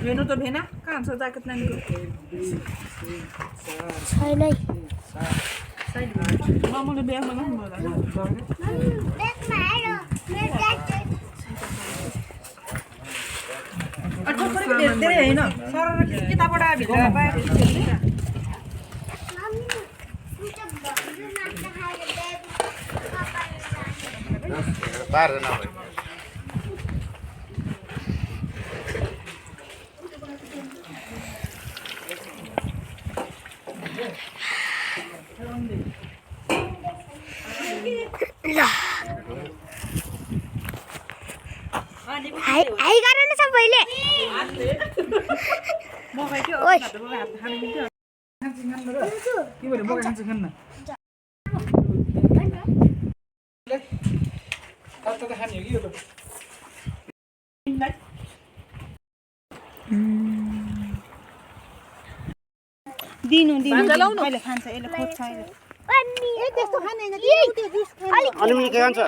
हेर्नु त भेना कहाँ छ ज्याकेट नानीको मामुले बिहामा धेरै होइन सर किताबबाट भित्र बाहिर हाई गर न सबैले मकै थियो खानु मिल्थ्यो के भने मकै खान्छ खान्न खाने हो कि यो त दिनु अहिले खान्छ यसले खोज्छ अहिले त्यस्तो खाँदैन अनि के खान्छ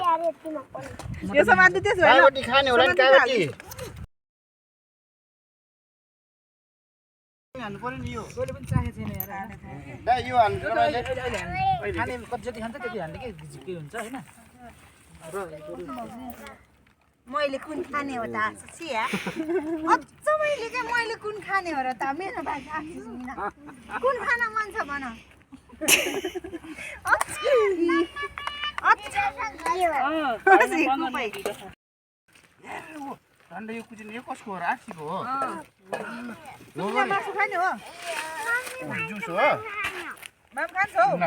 यसो माथि त्यसो हैन कागती खाने होला नि कागती हान्नु पर्यो नि यो कोले पनि चाहे छैन यार दा यो हान्नु अहिले खाने कति जति खान्छ त्यति हान्ने के हुन्छ हैन मैले कुन खाने हो त सिया अझ मैले चाहिँ मैले कुन खाने हो र त मेरो भाइ कुन खाना मन छ भन ठन्डा यो कुजिन यो कसको हो आशीको हो मासु खाने हो जुस हो माम खान्छौ न